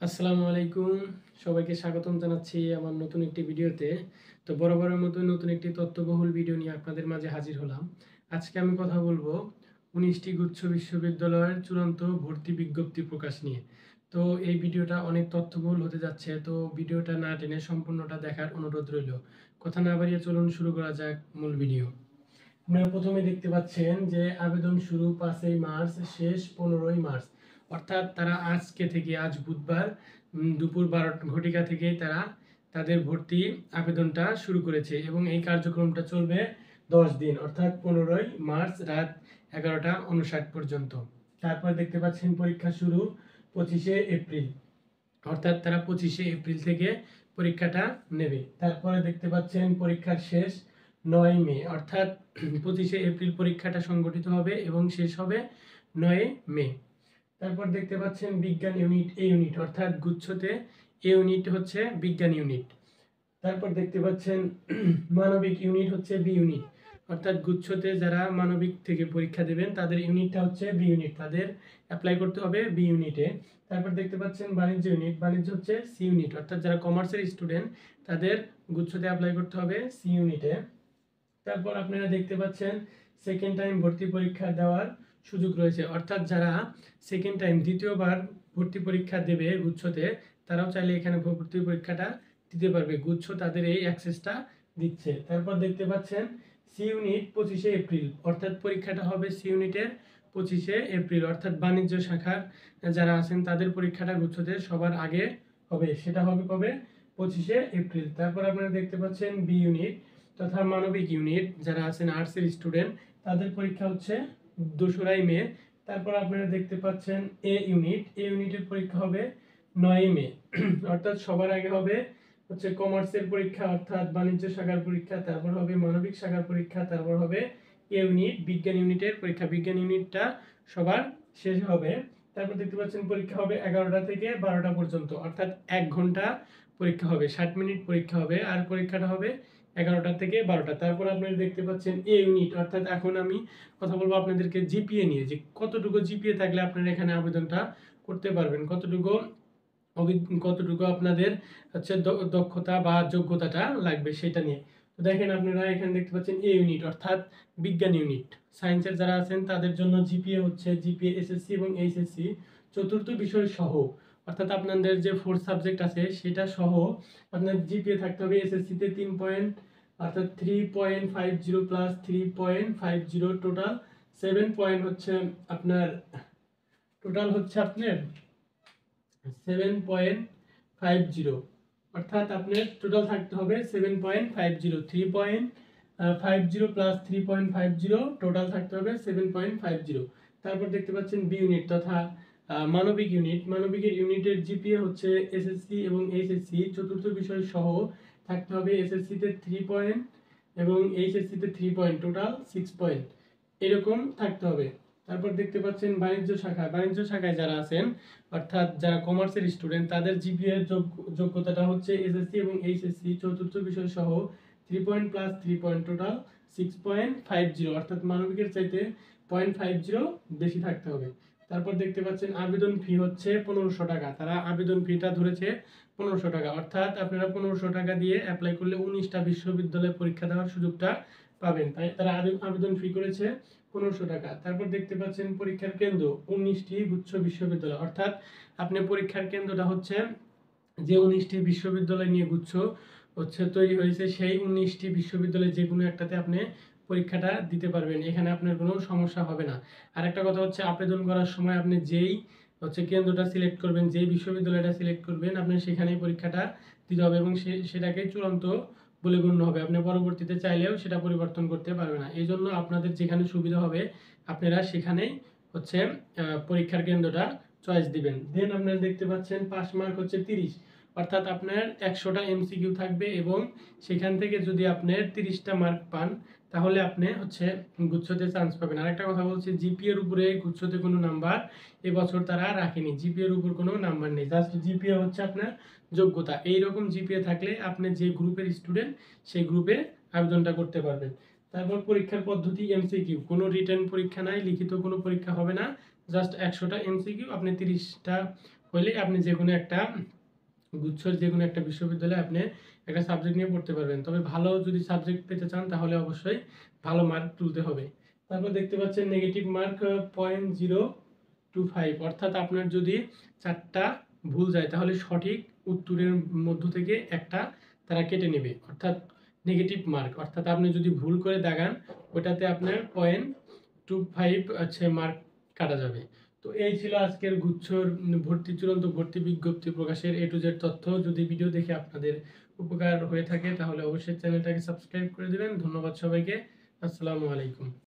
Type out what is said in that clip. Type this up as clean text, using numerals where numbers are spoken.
আসসালামু আলাইকুম। সবাইকে স্বাগতম জানাচ্ছি আমার নতুন একটি ভিডিওতে। তো বরাবরের মতো নতুন একটি তথ্যবহুল ভিডিও নিয়ে আপনাদের মাঝে হাজির হলাম। আজকে আমি কথা বলবো 19টি গুচ্ছ বিশ্ববিদ্যালয়ের চূড়ান্ত ভর্তি বিজ্ঞপ্তি প্রকাশ নিয়ে। তো এই ভিডিওটা অনেক তথ্যবহুল হতে যাচ্ছে, তো ভিডিওটা না টেনে সম্পূর্ণটা দেখার অনুরোধ রইল। কথা না বাড়িয়ে চলুন শুরু করা যাক মূল ভিডিও। আপনারা প্রথমে দেখতে পাচ্ছেন যে আবেদন শুরু 5ই মার্চ, শেষ 15ই মার্চ। অর্থাৎ তারা আজকে থেকে, আজ বুধবার দুপুর 12 ঘটিকা থেকে তারা তাদের ভর্তি আবেদনটা শুরু করেছে এবং এই কার্যক্রমটা চলবে 10 দিন, অর্থাৎ 15ই মার্চ রাত 11:59 পর্যন্ত। তারপর দেখতে পাচ্ছেন পরীক্ষা শুরু 25শে এপ্রিল, অর্থাৎ তারা 25শে এপ্রিল থেকে পরীক্ষাটা নেবে। তারপরে দেখতে পাচ্ছেন পরীক্ষার শেষ 9 মে, অর্থাৎ 25শে এপ্রিল পরীক্ষাটা সংগঠিত হবে এবং শেষ হবে 9 মে। তারপর দেখতে পাচ্ছেন বিজ্ঞান ইউনিট এ ইউনিট, অর্থাৎ গুচ্ছতে এ ইউনিট হচ্ছে বিজ্ঞান ইউনিট। তারপর দেখতে পাচ্ছেন মানবিক ইউনিট হচ্ছে বি ইউনিট, অর্থাৎ গুচ্ছতে যারা মানবিক থেকে পরীক্ষা দেবেন তাদের ইউনিটটা হচ্ছে বি ইউনিট, তাদের অ্যাপ্লাই করতে হবে বি ইউনিটে। তারপর দেখতে পাচ্ছেন বাণিজ্য ইউনিট, বাণিজ্য হচ্ছে সি ইউনিট, অর্থাৎ যারা কমার্সের স্টুডেন্ট তাদের গুচ্ছতে অ্যাপ্লাই করতে হবে সি ইউনিটে। তারপর আপনারা দেখতে পাচ্ছেন সেকেন্ড টাইম ভর্তি পরীক্ষা দেওয়ার সুযোগ রয়েছে, অর্থাৎ যারা সেকেন্ড টাইম দ্বিতীয়বার ভর্তি পরীক্ষা দেবে গুচ্ছতে তারাও চাইলে এখানে ভর্তি পরীক্ষাটা দিতে পারবে, গুচ্ছ তাদের এই অ্যাক্সেসটা দিচ্ছে। তারপর দেখতে পাচ্ছেন সি ইউনিট 25শে এপ্রিল, অর্থাৎ পরীক্ষাটা হবে সি ইউনিটের 25শে এপ্রিল, অর্থাৎ বাণিজ্য শাখার যারা আছেন তাদের পরীক্ষাটা গুচ্ছতে সবার আগে হবে, সেটা হবে কবে? 25শে এপ্রিল। তারপর আপনারা দেখতে পাচ্ছেন বি ইউনিট তথা মানবিক ইউনিট যারা আছেন আর্টসের স্টুডেন্ট তাদের পরীক্ষা হচ্ছে 2রা মে। তারপর আপনারা দেখতে পাচ্ছেন এ ইউনিট, এ ইউনিটের পরীক্ষা হবে 9 মে, অর্থাৎ সবার আগে হবে হচ্ছে কমার্সের পরীক্ষা, অর্থাৎ বাণিজ্য শাখার পরীক্ষা, তারপর হবে মানবিক শাখার পরীক্ষা, তারপর হবে এ ইউনিট বিজ্ঞান ইউনিটের পরীক্ষা, বিজ্ঞান ইউনিটটা সবার শেষ হবে। তারপর দেখতে পাচ্ছেন পরীক্ষা হবে 11টা থেকে 12টা পর্যন্ত, অর্থাৎ 1 ঘন্টা পরীক্ষা হবে, 60 মিনিট পরীক্ষা হবে, আর পরীক্ষাটা হবে 11টা থেকে 12টা। তারপর আপনারা দেখতে পাচ্ছেন এ ইউনিট, অর্থাৎ এখন আমি কথা বলবো আপনাদেরকে জিপিএ নিয়ে, যে কতটুকু জিপিএ থাকলে আপনারা এখানে আবেদনটা করতে পারবেন, কতটুকু আপনাদের হচ্ছে দক্ষতা বা যোগ্যতাটা লাগবে সেটা নিয়ে। তো দেখেন আপনারা এখানে দেখতে পাচ্ছেন এ ইউনিট অর্থাৎ বিজ্ঞান ইউনিট, সায়েন্সের যারা আছেন তাদের জন্য জিপিএ হচ্ছে জিপিএ এসএসসি এবং এইচএসসি চতুর্থ বিষয় সহ, অর্থাৎ আপনাদের যে 4 সাবজেক্ট আছে সেটা সহ আপনার জিপিএ থাকতে হবে এসএসসিতে 3 পয়েন্ট, অর্থাৎ 3.50 প্লাস 3.50, টোটাল 7 পয়েন্ট হচ্ছে আপনার, টোটাল হচ্ছে আপনার 7.50, অর্থাৎ আপনার টোটাল থাকতে হবে 7.50, 3.50 প্লাস 3.50, টোটাল থাকতে হবে 7.50। তারপর দেখতে পাচ্ছেন বি ইউনিট তথা মানবিক ইউনিট, মানবিকের ইউনিটের জিপিএ হচ্ছে এসএসসি এবং এইচএসসি চতুর্থ বিষয় সহ থাকতে হবে এসএসসিতে 3 পয়েন্ট এবং এইচএসসিতে 3 পয়েন্ট, টোটাল 6 পয়েন্ট এরকম থাকতে হবে। তারপর দেখতে পাচ্ছেন বাণিজ্য শাখা, বাণিজ্য শাখায় যারা আছেন অর্থাৎ যারা কমার্সের স্টুডেন্ট তাদের জিপিএ যোগ্যতাটা হচ্ছে এসএসসি এবং এইচএসসি চতুর্থ বিষয় সহ 3 পয়েন্ট প্লাস 3 পয়েন্ট, টোটাল 6.50, অর্থাৎ মানবিকের চাইতে 0.50 বেশি থাকতে হবে। তারপর দেখতে পাচ্ছেন আবেদন ফি হচ্ছে 1500 টাকা, তারা আবেদন ফিটা ধরেছে 1500 টাকা, অর্থাৎ আপনারা 1500 টাকা দিয়ে অ্যাপ্লাই করলে 19টা বিশ্ববিদ্যালয়ে পরীক্ষা দেওয়ার সুযোগটা পাবেন, তাই তারা আবেদন ফি করেছে 1500 টাকা। তারপর দেখতে পাচ্ছেন পরীক্ষার কেন্দ্র 19টি গুচ্ছ বিশ্ববিদ্যালয়, অর্থাৎ আপনি পরীক্ষার কেন্দ্রটা হচ্ছে যে 19টি বিশ্ববিদ্যালয় নিয়ে গুচ্ছ হচ্ছে তৈরি হয়েছে সেই 19টি বিশ্ববিদ্যালয় যে কোনো একটাতে আপনি পরীক্ষাটা দিতে পারবেন, এখানে আপনার কোনো সমস্যা হবে না। আর একটা কথা হচ্ছে আবেদন করার সময় আপনি যেই হচ্ছে কেন্দ্রটা সিলেক্ট করবেন, যেই বিশ্ববিদ্যালয়টা সিলেক্ট করবেন আপনি সেখানেই পরীক্ষাটা দিতে হবে এবং সেটাকে চূড়ান্ত বলে গণ্য হবে, আপনি পরবর্তীতে চাইলেও সেটা পরিবর্তন করতে পারবে না। এই জন্য আপনাদের যেখানে সুবিধা হবে আপনারা সেখানেই হচ্ছে পরীক্ষার কেন্দ্রটা চয়েস দিবেন। দেন আপনারা দেখতে পাচ্ছেন পাস মার্ক হচ্ছে 30, অর্থাৎ আপনার 100টা এমসিকিউ থাকবে এবং সেখান থেকে যদি আপনার 30টা মার্ক পান তাহলে আপনি হচ্ছে গুচ্ছতে চান্স পাবেন। আরেকটা কথা বলছি, জিপিএর উপরে গুচ্ছতে কোনো নাম্বার এবছর তারা রাখেনি, জিপিএর উপর কোনো নাম্বার নেই, জাস্ট জিপিএ হচ্ছে আপনার যোগ্যতা। এইরকম জিপিএ থাকলে আপনি যে গ্রুপের স্টুডেন্ট সেই গ্রুপে আবেদনটা করতে পারবেন। তারপর পরীক্ষার পদ্ধতি এমসিকিউ, কোনো রিটেন পরীক্ষা নাই, লিখিত কোনো পরীক্ষা হবে না, জাস্ট 100টা এমসিকিউ, আপনি 30টা হইলে আপনি যে কোনো একটা গুচ্ছর যে কোনো একটা বিশ্ববিদ্যালয়ে আপনি একটা সাবজেক্ট নিয়ে পড়তে পারবেন। তবে ভালো যদি সাবজেক্ট পেতে চান তাহলে অবশ্যই ভালো মার্ক তুলতে হবে। তারপর দেখতে পাচ্ছেন নেগেটিভ মার্ক 0.025, অর্থাৎ আপনার যদি 4টা ভুল যায় তাহলে সঠিক উত্তরের মধ্য থেকে একটা তারা কেটে নেবে, অর্থাৎ নেগেটিভ মার্ক। অর্থাৎ আপনি যদি ভুল করে দাগান ওটাতে আপনার 0.25 মার্ক কাটা যাবে। তো এই ছিল আজকের গুচ্ছর চূড়ান্ত ভর্তি বিজ্ঞপ্তি প্রকাশের A to Z তথ্য। যদি ভিডিও দেখে আপনাদের উপকার হয়ে থাকে তাহলে অবশ্যই চ্যানেলটাকে সাবস্ক্রাইব করে দিবেন। ধন্যবাদ সবাইকে। আসসালামু আলাইকুম।